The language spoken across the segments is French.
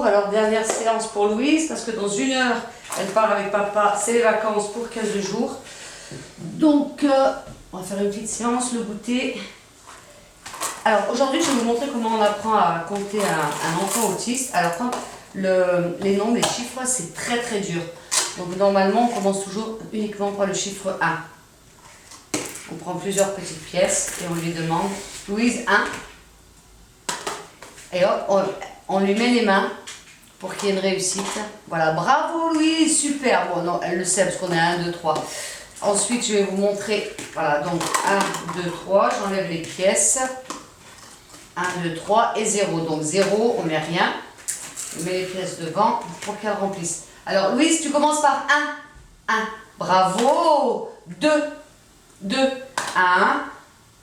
Alors dernière séance pour Louise, parce que dans 1 heure, elle part avec papa, c'est les vacances pour 15 jours. Donc, on va faire une petite séance, le goûter. Alors aujourd'hui, je vais vous montrer comment on apprend à compter un enfant autiste. Alors quand les nombres, les chiffres, c'est très très dur. Donc normalement, on commence toujours uniquement par le chiffre 1. On prend plusieurs petites pièces et on lui demande, Louise, 1. Et hop, on lui met les mains pour qu'il y ait une réussite. Voilà, bravo Louise, super. Bon, non, elle le sait parce qu'on est à 1, 2, 3. Ensuite, je vais vous montrer. Voilà, donc 1, 2, 3, j'enlève les pièces. 1, 2, 3 et 0. Donc 0, on met rien. On met les pièces devant pour qu'elles remplissent. Alors Louise, tu commences par 1. 1. Bravo. 2. 2. 1.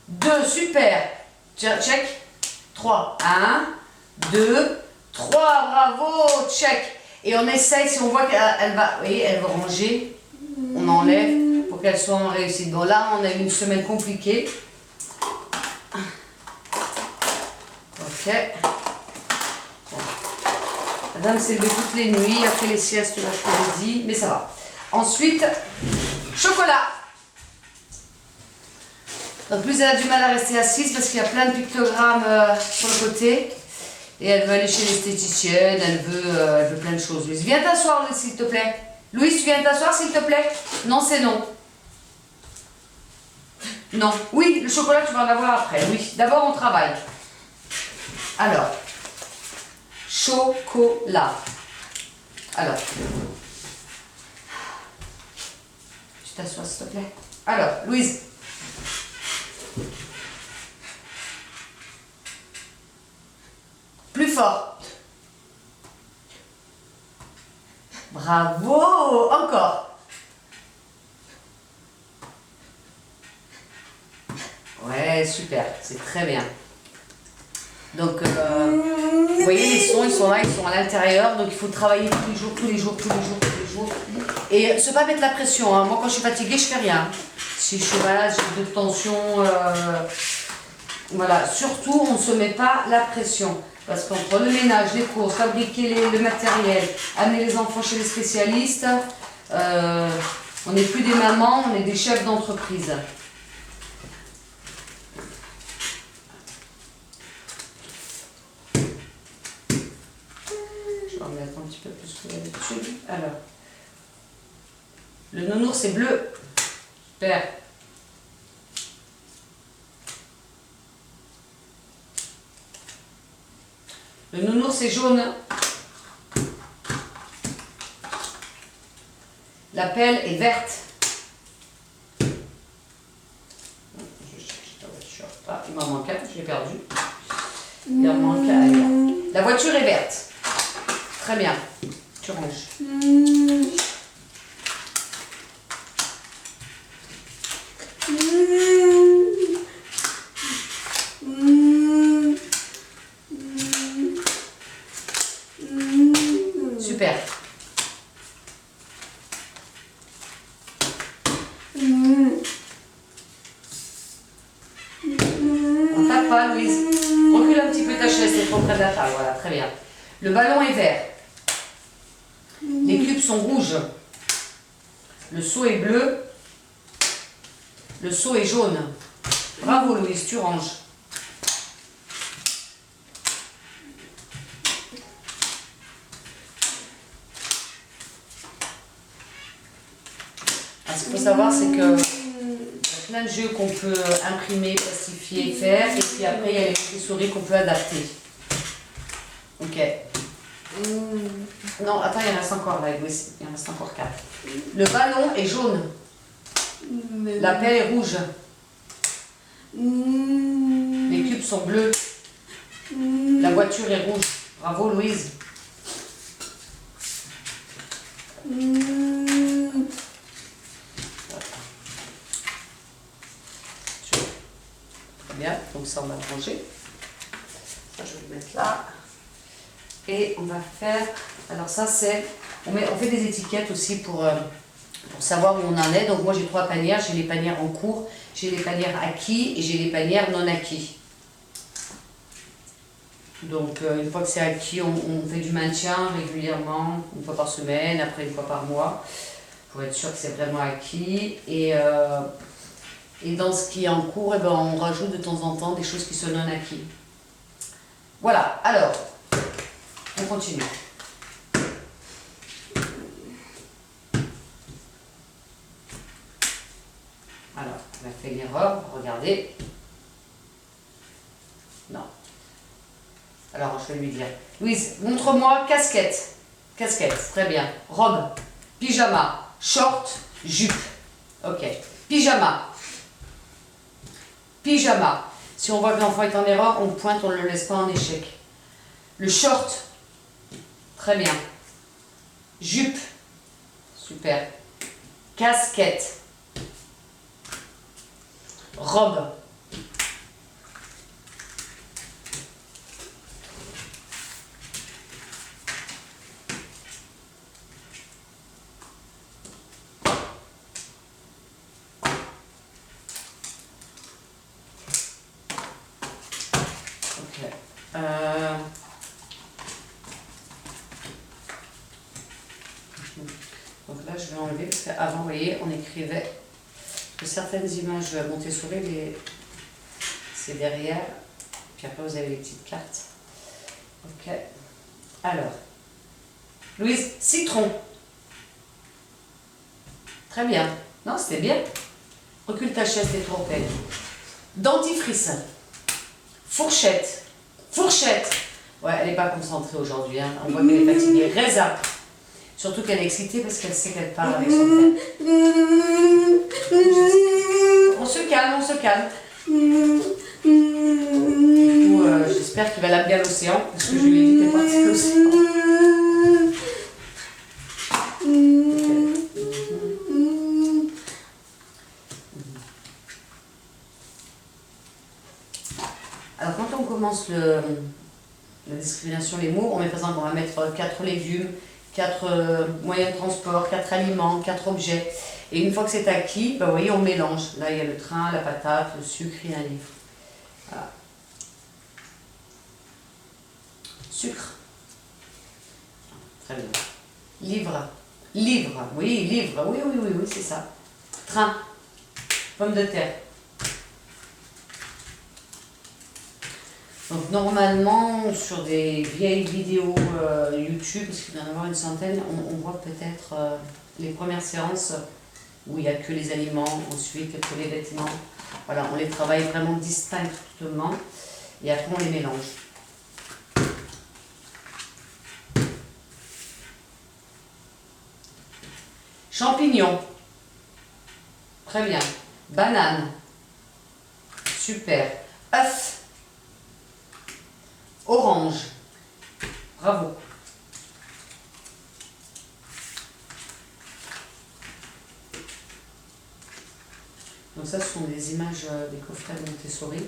2. Super. Check. 3. 1. 2. 3. Bravo. Check. Et on essaye, si on voit qu'elle va, vous voyez, elle va ranger, on enlève pour qu'elle soit en réussite. Bon là, on a eu une semaine compliquée. Ok. Bon. Madame s'est levée toutes les nuits, après les siestes l'après-midi, mais ça va. Ensuite, chocolat. Donc plus elle a du mal à rester assise parce qu'il y a plein de pictogrammes sur le côté. Et elle veut aller chez l'esthéticienne, elle veut plein de choses. Louise, viens t'asseoir s'il te plaît. Louise, tu viens t'asseoir s'il te plaît? Non, c'est non. Non. Oui, le chocolat, tu vas en avoir après. Oui, d'abord on travaille. Alors, chocolat. Alors, tu t'assois s'il te plaît. Alors, Louise. Plus fort. Bravo. Encore. Ouais, super. C'est très bien. Donc, vous voyez, les sons, ils sont là, ils sont à l'intérieur. Donc, il faut travailler tous les jours, tous les jours, tous les jours, tous les jours. Et se pas mettre la pression. Hein. Moi, quand je suis fatiguée, je fais rien. Si je suis malade, j'ai de tension. Voilà. Surtout, on ne se met pas la pression. Parce qu'entre le ménage, les courses, fabriquer le matériel, amener les enfants chez les spécialistes, on n'est plus des mamans, on est des chefs d'entreprise. Je vais en mettre un petit peu plus que d'habitude. Alors, le nounours c'est bleu. Super. Le nounours c'est jaune. La pelle est verte. Je cherche ta voiture. Ah, il m'en manque un, je l'ai perdu. Il en manque un. La voiture est verte. Très bien. Tu ranges. Super. On tape pas, Louise. Recule un petit peu ta chaise, c'est trop près de la table. Voilà, très bien. Le ballon est vert. Les cubes sont rouges. Le seau est bleu. Le seau est jaune. Bravo, Louise, tu ranges. Ce qu'il faut savoir, c'est que y a plein de jeux qu'on peut imprimer, plastifier, faire, et puis après il y a les petits souris qu'on peut adapter. Ok. Non, attends, il y en reste encore là, oui, il en reste encore 4. Le ballon est jaune. La pelle est rouge. Les cubes sont bleus. La voiture est rouge. Bravo, Louise. Très bien, donc ça on va le ranger. Ça je vais le mettre là. Et on va faire, alors ça c'est, on fait des étiquettes aussi pour savoir où on en est. Donc moi j'ai 3 panières, j'ai les panières en cours, j'ai les panières acquis et j'ai les panières non acquis. Donc une fois que c'est acquis, on fait du maintien régulièrement, une fois par semaine, après une fois par mois, pour être sûr que c'est vraiment acquis. Et dans ce qui est en cours, eh ben, on rajoute de temps en temps des choses qui sont non acquis. Voilà, alors, on continue. Alors, on a fait une erreur, regardez. Non. Alors, je vais lui dire. Louise, montre-moi casquette. Casquette, très bien. Robe, pyjama, short, jupe. Ok. Pyjama. Pyjama. Si on voit que l'enfant est en erreur, on pointe, on ne le laisse pas en échec. Le short. Très bien. Jupe. Super. Casquette. Robe. Ok. Donc là, je vais enlever parce qu'avant, vous voyez, on écrivait que certaines images Montessori, c'est derrière. Puis après, vous avez les petites cartes. Ok. Alors, Louise, citron. Très bien. Non, c'était bien. Recule ta chaise, t'es trop belle. Dentifrice. Fourchette. Fourchette. Ouais, elle n'est pas concentrée aujourd'hui. Hein. On voit qu'elle est fatiguée. Raisin. Surtout qu'elle est excitée parce qu'elle sait qu'elle parle avec son père. On se calme, on se calme. Du coup, j'espère qu'il va l'amener à l'océan parce que je lui ai dit qu'elle partait à l'océan. Alors quand on commence la discrimination des mots, on met par exemple, on va mettre 4 légumes, 4 moyens de transport, 4 aliments, 4 objets. Et une fois que c'est acquis, ben, vous voyez, on mélange. Là, il y a le train, la patate, le sucre et un livre. Voilà. Sucre. Très bien. Livre. Livre. Oui, livre. Oui, oui, oui, oui, c'est ça. Train. Pomme de terre. Donc normalement, sur des vieilles vidéos YouTube, parce qu'il doit y en avoir une centaine, on voit peut-être les premières séances où il n'y a que les aliments, ensuite que les vêtements. Voilà, on les travaille vraiment distinctement et après on les mélange. Champignons. Très bien. Banane. Super. Œuf. Orange. Bravo. Donc ça, ce sont des images des coffrets de Montessori.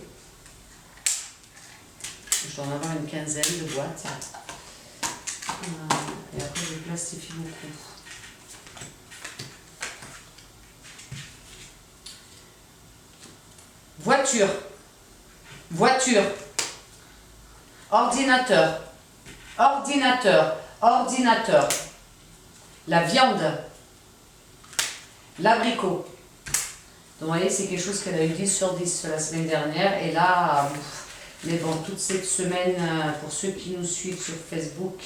Je dois en avoir une quinzaine de boîtes. Et après, je plastifie beaucoup. Voiture. Voiture. Ordinateur. Ordinateur. Ordinateur. La viande. L'abricot. Donc vous voyez, c'est quelque chose qu'elle a eu 10 sur 10 la semaine dernière. Et là, mais bon, toute cette semaine, pour ceux qui nous suivent sur Facebook,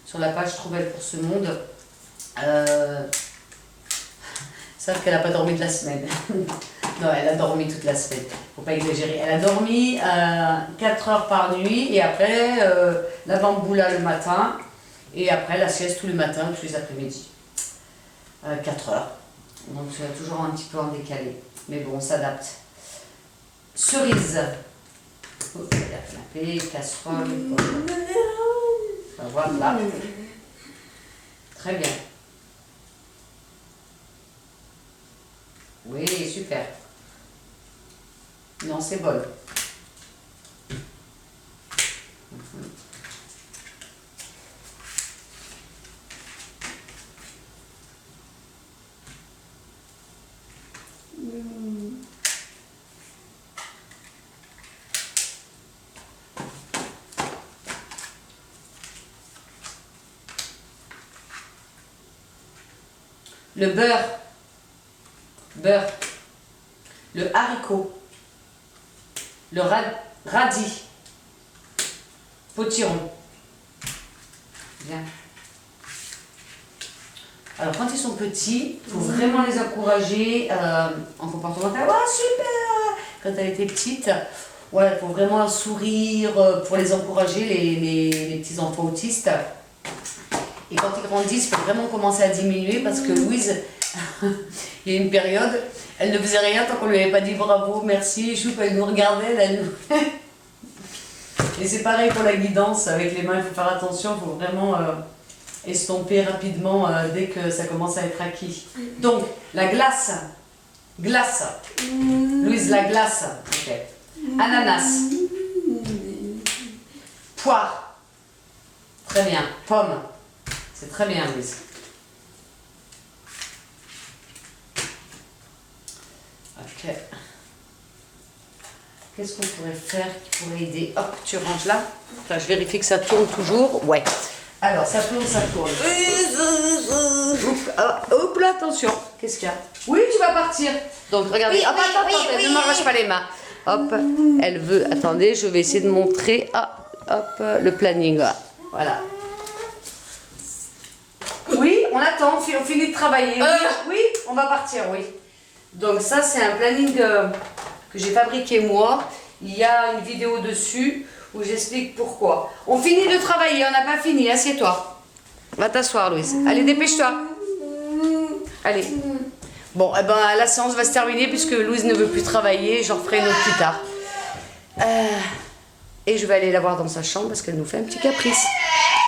sur la page Trouvel pour ce monde, savent qu'elle n'a pas dormi de la semaine. Non, elle a dormi toute la semaine. Faut pas exagérer. Elle a dormi 4 heures par nuit et après la bamboula le matin et après la sieste tous les matins, tous les après-midi. 4 heures. Donc c'est toujours un petit peu en décalé. Mais bon, on s'adapte. Cerise. Oh, canapé, casserole. Voilà. Très bien. Oui, super. Non, c'est bol. le beurre, le haricot, le radis, potiron. Bien. Alors quand ils sont petits, il faut vraiment les encourager en comportemental. Oh super! Quand elle était petite, ouais, il faut vraiment un sourire pour les encourager, les petits enfants autistes. Et quand ils grandissent, il faut vraiment commencer à diminuer parce que Louise, il y a une période, elle ne faisait rien tant qu'on ne lui avait pas dit bravo, merci, choup, elle nous regardait, elle nous... Et c'est pareil pour la guidance, avec les mains, il faut faire attention, il faut vraiment estomper rapidement dès que ça commence à être acquis. Donc, la glace. Louise, la glace. Ok. Ananas. Poire. Très bien. Pomme. C'est très bien, Louise. Ok. Qu'est-ce qu'on pourrait faire qui pourrait aider? Hop, tu ranges là. Enfin, je vérifie que ça tourne toujours. Ouais. Alors, ça tourne, ça tourne. Hop là, attention. Qu'est-ce qu'il y a? Oui, tu vas partir. Donc, regardez. Oui, Hop, oui, attends, oui, attends, oui, ne m'arrache pas les mains. Hop, elle veut... Attendez, je vais essayer de montrer. Ah, hop, le planning. Voilà. Oui, on attend, on finit de travailler. Oui, on va partir, oui. Donc ça, c'est un planning que j'ai fabriqué moi. Il y a une vidéo dessus où j'explique pourquoi. On finit de travailler, on n'a pas fini, assieds-toi. Va t'asseoir, Louise. Allez, dépêche-toi. Allez. Bon, eh ben, la séance va se terminer puisque Louise ne veut plus travailler. J'en ferai une autre plus tard. Et je vais aller la voir dans sa chambre parce qu'elle nous fait un petit caprice.